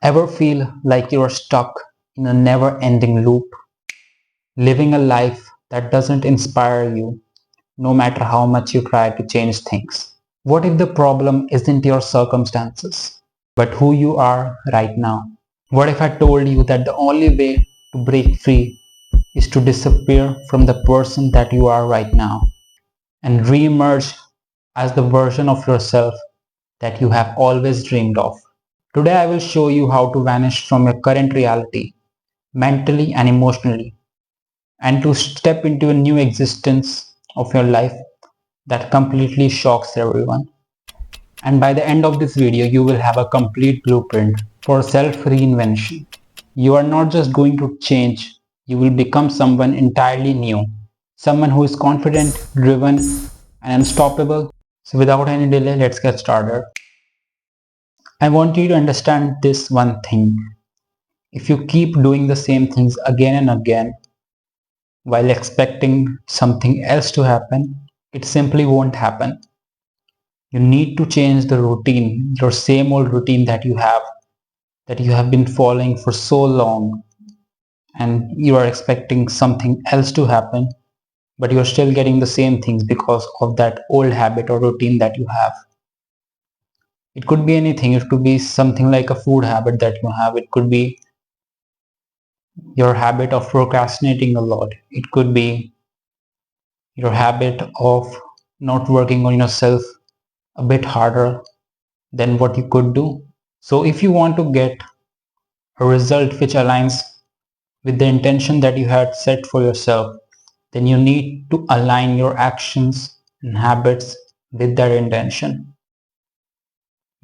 Ever feel like you're stuck in a never ending loop, living a life that doesn't inspire you, no matter how much you try to change things? What if the problem isn't your circumstances, but who you are right now? What if I told you that the only way to break free is to disappear from the person that you are right now and re-emerge as the version of yourself that you have always dreamed of? Today I will show you how to vanish from your current reality, mentally and emotionally, and to step into a new existence of your life that completely shocks everyone. And by the end of this video, you will have a complete blueprint for self-reinvention. You are not just going to change, you will become someone entirely new. Someone who is confident, driven, and unstoppable. So without any delay, let's get started. I want you to understand this one thing. If you keep doing the same things again and again while expecting something else to happen, it simply won't happen. You need to change the routine, your same old routine that you have been following for so long, and you are expecting something else to happen, but you're still getting the same things because of that old habit or routine that you have. It could be anything. It could be something like a food habit that you have. It could be your habit of procrastinating a lot. It could be your habit of not working on yourself a bit harder than what you could do. So if you want to get a result which aligns with the intention that you had set for yourself, then you need to align your actions and habits with that intention.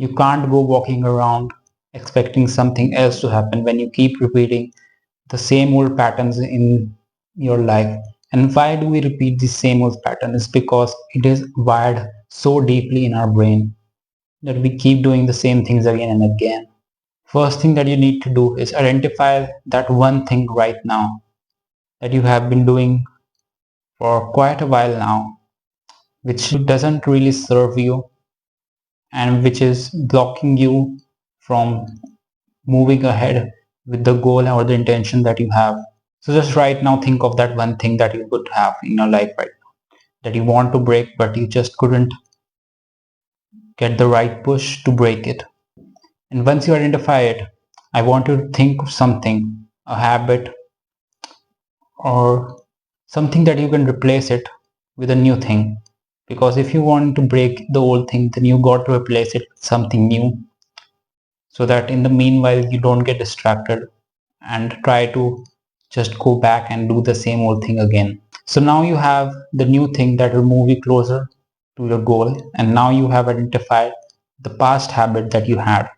You can't go walking around expecting something else to happen when you keep repeating the same old patterns in your life. And why do we repeat the same old pattern? It's because it is wired so deeply in our brain that we keep doing the same things again and again. First thing that you need to do is identify that one thing right now that you have been doing for quite a while now, which doesn't really serve you and which is blocking you from moving ahead with the goal or the intention that you have. So just right now think of that one thing that you could have in your life right now that you want to break but you just couldn't get the right push to break it. And once you identify it, I want you to think of something, a habit or something that you can replace it with a new thing. Because if you want to break the old thing, then you got to replace it with something new so that in the meanwhile you don't get distracted and try to just go back and do the same old thing again. So now you have the new thing that will move you closer to your goal, and now you have identified the past habit that you had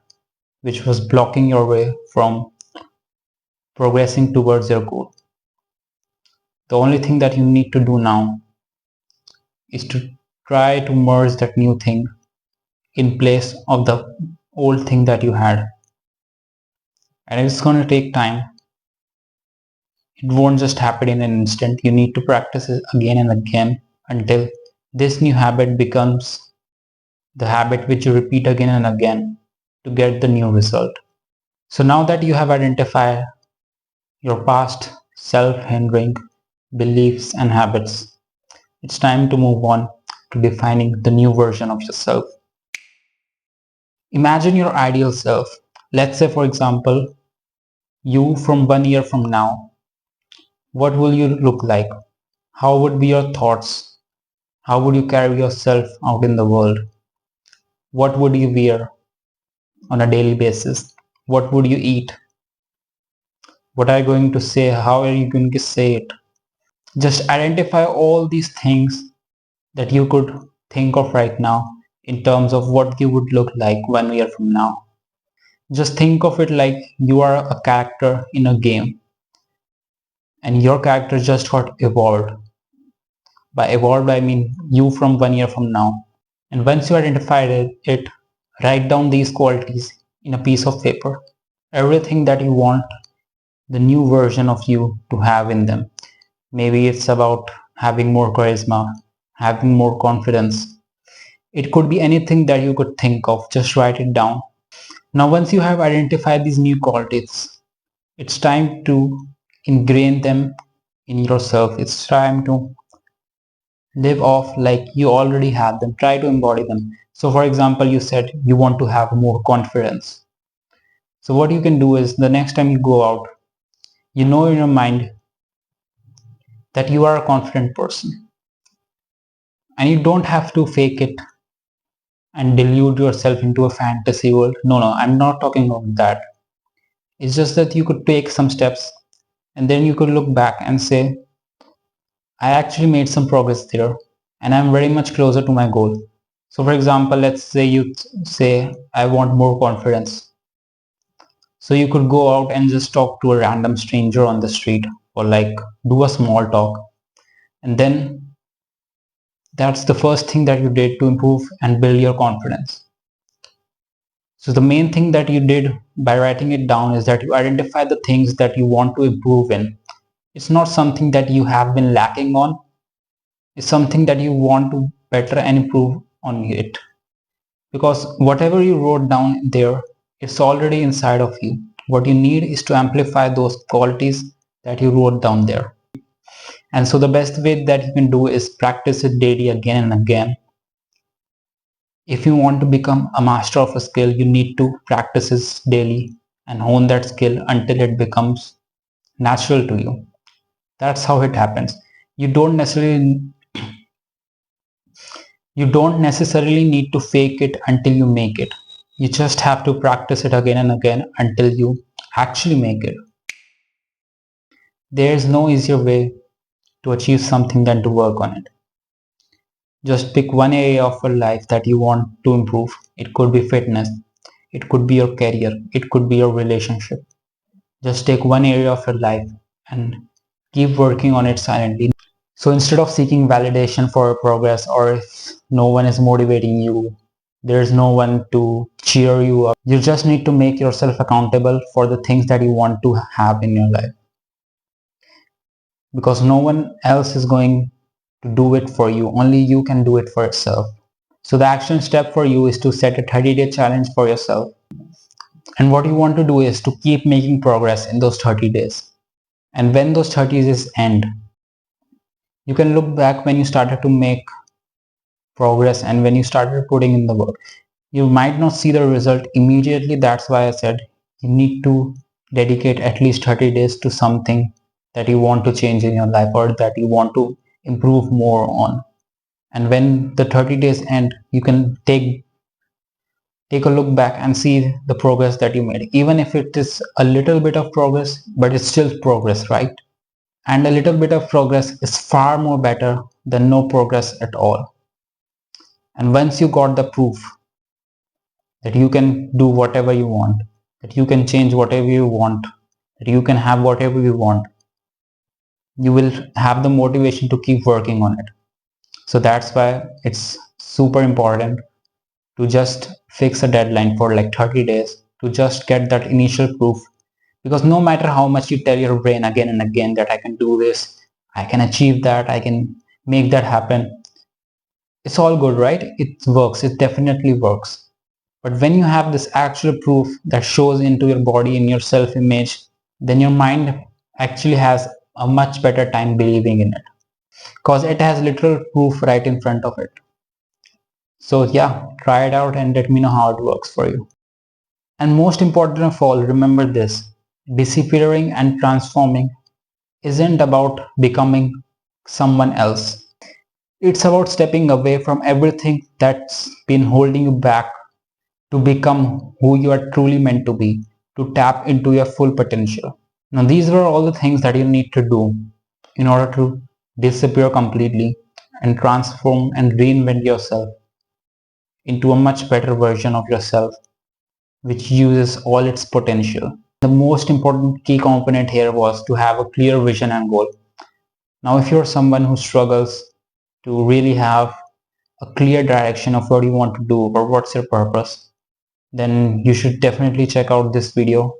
which was blocking your way from progressing towards your goal. The only thing that you need to do now is to try to merge that new thing in place of the old thing that you had. And it's going to take time. It won't just happen in an instant. You need to practice it again and again until this new habit becomes the habit which you repeat again and again to get the new result. So now that you have identified your past self-hindering beliefs and habits, it's time to move on to defining the new version of yourself. Imagine your ideal self. Let's say, for example, you from 1 year from now. What will you look like? How would be your thoughts? How would you carry yourself out in the world? What would you wear on a daily basis? What would you eat? What are you going to say? How are you going to say it? Just identify all these things that you could think of right now in terms of what you would look like 1 year from now. Just think of it like you are a character in a game and your character just got evolved. By evolved, I mean you from 1 year from now. And once you identified it, write down these qualities in a piece of paper. Everything that you want the new version of you to have in them. Maybe it's about having more charisma, having more confidence. It could be anything that you could think of. Just write it down. Now, once you have identified these new qualities, it's time to ingrain them in yourself. It's time to live off like you already have them. Try to embody them. So, for example, you said you want to have more confidence. So, what you can do is the next time you go out, you know in your mind that you are a confident person and you don't have to fake it and delude yourself into a fantasy world. No, I'm not talking about that. It's just that you could take some steps and then you could look back and say, I actually made some progress there and I'm very much closer to my goal. So, for example, let's say you say, I want more confidence. So, you could go out and just talk to a random stranger on the street or like do a small talk. And then that's the first thing that you did to improve and build your confidence. So the main thing that you did by writing it down is that you identify the things that you want to improve in. It's not something that you have been lacking on. It's something that you want to better and improve on it. Because whatever you wrote down there, it's already inside of you. What you need is to amplify those qualities that you wrote down there. And so the best way that you can do is practice it daily again and again. If you want to become a master of a skill, you need to practice it daily and hone that skill until it becomes natural to you. That's how it happens. You don't necessarily you don't necessarily need to fake it until you make it. You just have to practice it again and again until you actually make it. There is no easier way to achieve something than to work on it. Just pick one area of your life that you want to improve. It could be fitness, it could be your career, it could be your relationship. Just take one area of your life and keep working on it silently. So instead of seeking validation for your progress, or if no one is motivating you, there's no one to cheer you up, you just need to make yourself accountable for the things that you want to have in your life. Because no one else is going to do it for you, only you can do it for yourself. So the action step for you is to set a 30-day challenge for yourself. And what you want to do is to keep making progress in those 30 days. And when those 30 days end, you can look back when you started to make progress and when you started putting in the work. You might not see the result immediately. That's why I said you need to dedicate at least 30 days to something that you want to change in your life or that you want to improve more on. And when the 30 days end, you can take a look back and see the progress that you made. Even if it is a little bit of progress, but it's still progress, right? And a little bit of progress is far more better than no progress at all. And once you got the proof that you can do whatever you want, that you can change whatever you want, that you can have whatever you want, you will have the motivation to keep working on it. So that's why it's super important to just fix a deadline for like 30 days to just get that initial proof. Because no matter how much you tell your brain again and again that I can do this, I can achieve that, I can make that happen, it's all good, right? It works, it definitely works. But when you have this actual proof that shows into your body in your self-image, then your mind actually has a much better time believing in it because it has literal proof right in front of it. So yeah, try it out and let me know how it works for you. And most important of all, remember this: disappearing and transforming isn't about becoming someone else. It's about stepping away from everything that's been holding you back to become who you are truly meant to be, to tap into your full potential. Now, these were all the things that you need to do in order to disappear completely and transform and reinvent yourself into a much better version of yourself, which uses all its potential. The most important key component here was to have a clear vision and goal. Now, if you're someone who struggles to really have a clear direction of what you want to do or what's your purpose, then you should definitely check out this video